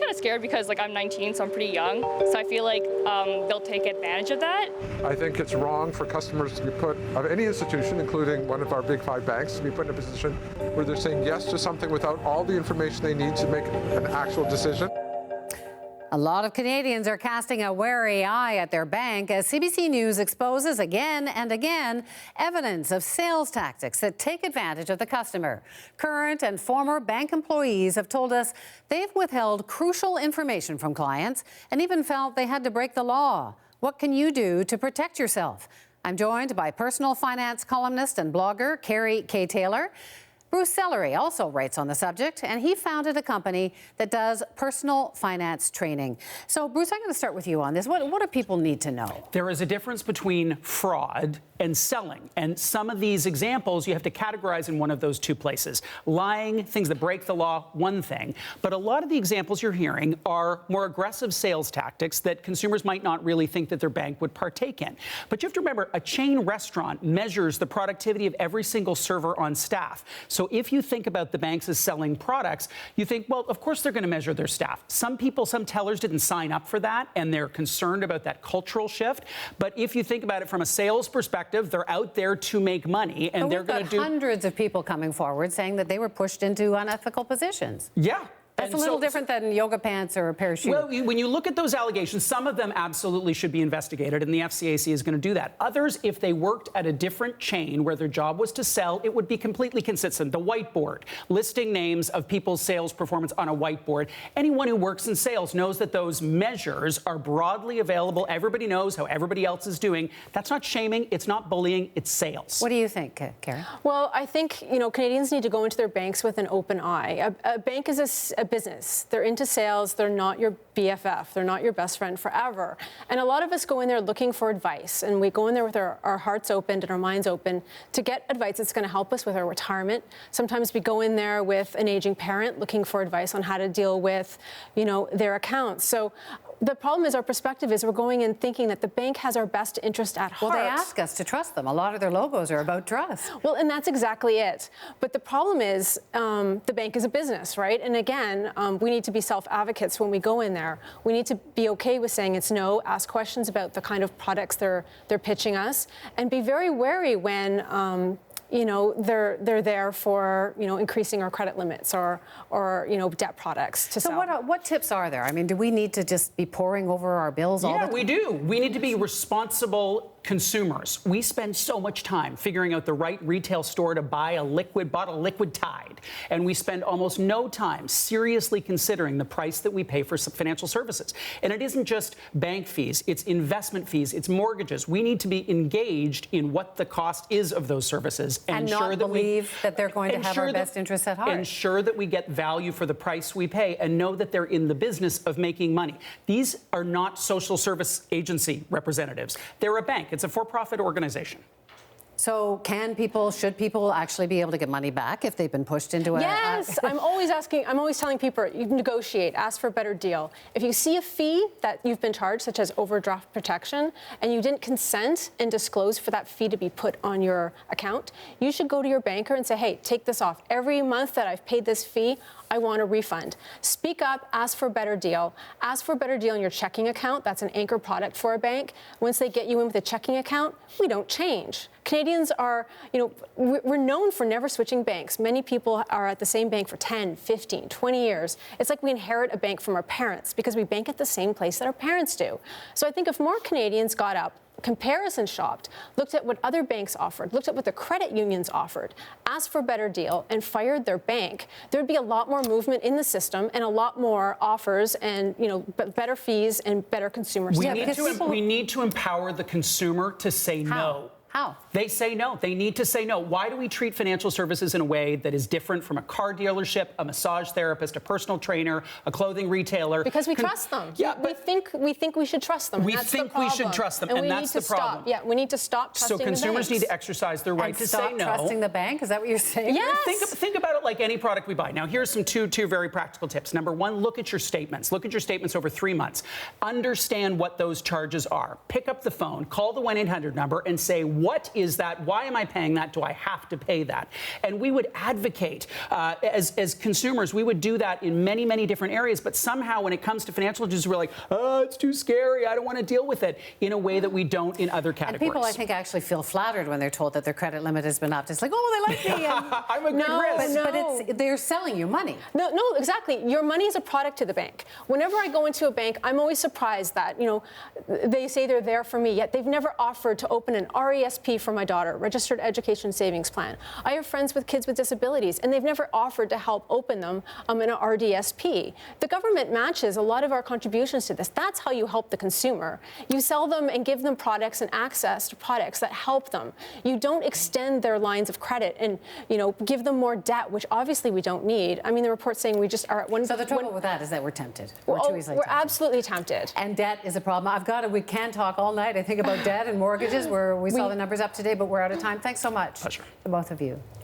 kind of scared because like I'm 19, so I'm pretty young. So I feel like they'll take advantage of that. I think it's wrong for customers to be put, of any institution, including one of our big 5 banks, to be put in a position where they're saying yes to something without all the information they need to make an actual decision. A lot of Canadians are casting a wary eye at their bank as CBC News exposes again and again evidence of sales tactics that take advantage of the customer. Current and former bank employees have told us they've withheld crucial information from clients and even felt they had to break the law. What can you do to protect yourself? I'm joined by personal finance columnist and blogger Carrie K. Taylor. Bruce Sellery also writes on the subject, and he founded a company that does personal finance training. So, Bruce, I'm going to start with you on this. What do people need to know? There is a difference between fraud and selling. And some of these examples you have to categorize in one of those two places. Lying, things that break the law, one thing. But a lot of the examples you're hearing are more aggressive sales tactics that consumers might not really think that their bank would partake in. But you have to remember, a chain restaurant measures the productivity of every single server on staff. So if you think about the banks as selling products, you think, well, of course they're going to measure their staff. Some people, some tellers didn't sign up for that, and they're concerned about that cultural shift. But if you think about it from a sales perspective, they're out there to make money, and they're going to do hundreds of people coming forward saying that they were pushed into unethical positions. Yeah. That's a little different than yoga pants or a pair of shoes. Well, when you look at those allegations, some of them absolutely should be investigated, and the FCAC is going to do that. Others, if they worked at a different chain where their job was to sell, it would be completely consistent. The whiteboard, listing names of people's sales performance on a whiteboard. Anyone who works in sales knows that those measures are broadly available. Everybody knows how everybody else is doing. That's not shaming. It's not bullying. It's sales. What do you think, Karen? Well, I think, Canadians need to go into their banks with an open eye. A bank is a business. They're into sales. They're not your BFF. They're not your best friend forever. And a lot of us go in there looking for advice, and we go in there with our hearts open and our minds open to get advice that's going to help us with our retirement. Sometimes we go in there with an aging parent looking for advice on how to deal with, their accounts. So the problem is our perspective is we're going in thinking that the bank has our best interest at heart. Well, they ask us to trust them. A lot of their logos are about trust. Well, and that's exactly it. But the problem is the bank is a business, right? And again, we need to be self-advocates when we go in there. We need to be okay with saying it's no, ask questions about the kind of products they're pitching us, and be very wary when they're there for, increasing our credit limits or debt products to sell. So what tips are there? I mean, do we need to just be poring over our bills all the time? Yeah, we do. We need to be responsible consumers. We spend so much time figuring out the right retail store to buy a liquid bottle of liquid Tide. And we spend almost no time seriously considering the price that we pay for financial services. And it isn't just bank fees, it's investment fees, it's mortgages. We need to be engaged in what the cost is of those services and not believe that they're going to have our best interests at heart. Ensure that we get value for the price we pay and know that they're in the business of making money. These are not social service agency representatives. They're a bank. It's a for-profit organization. So should people actually be able to get money back if they've been pushed into a... Yes, I'm always telling people, you negotiate, ask for a better deal. If you see a fee that you've been charged, such as overdraft protection, and you didn't consent and disclose for that fee to be put on your account, you should go to your banker and say, hey, take this off. Every month that I've paid this fee, I want a refund. Speak up, ask for a better deal. Ask for a better deal in your checking account. That's an anchor product for a bank. Once they get you in with a checking account, we don't change. Canadians are, we're known for never switching banks. Many people are at the same bank for 10, 15, 20 years. It's like we inherit a bank from our parents because we bank at the same place that our parents do. So I think if more Canadians got up, comparison shopped, looked at what other banks offered, looked at what the credit unions offered, asked for a better deal, and fired their bank, there'd be a lot more movement in the system and a lot more offers and, better fees and better consumer service. We need to empower the consumer to say no. How? They say no. They need to say no. Why do we treat financial services in a way that is different from a car dealership, a massage therapist, a personal trainer, a clothing retailer? Because we trust them. Yeah, we think we should trust them. We think we should trust them, and that's the problem. Yeah, we need to stop trusting the banks. So consumers need to exercise their right to say no. Stop trusting the bank? Is that what you're saying? Yes. Think about it like any product we buy. Now, here's some two very practical tips. Number one, look at your statements. Look at your statements over 3 months. Understand what those charges are. Pick up the phone, call the 1-800 number, and say, what is that? Why am I paying that? Do I have to pay that? And we would advocate, as consumers, we would do that in many, many different areas, but somehow when it comes to financial issues, we're like, oh, it's too scary, I don't want to deal with it, in a way that we don't in other categories. And people, I think, actually feel flattered when they're told that their credit limit has been upped. It's like, oh, they like me. And I'm a good risk. But they're selling you money. No, exactly. Your money is a product to the bank. Whenever I go into a bank, I'm always surprised that, they say they're there for me, yet they've never offered to open an RESP for my daughter, Registered Education Savings Plan. I have friends with kids with disabilities, and they've never offered to help open them in an RDSP. The government matches a lot of our contributions to this. That's how you help the consumer. You sell them and give them products and access to products that help them. You don't extend their lines of credit and, give them more debt, which obviously we don't need. I mean, the report's saying we just are at one. So the trouble with that is that we're tempted. We're too easily tempted. Absolutely tempted. And debt is a problem. We can talk all night, I think, about debt and mortgages, where we saw the numbers up today, but we're out of time. Thanks so much. Pleasure. To both of you.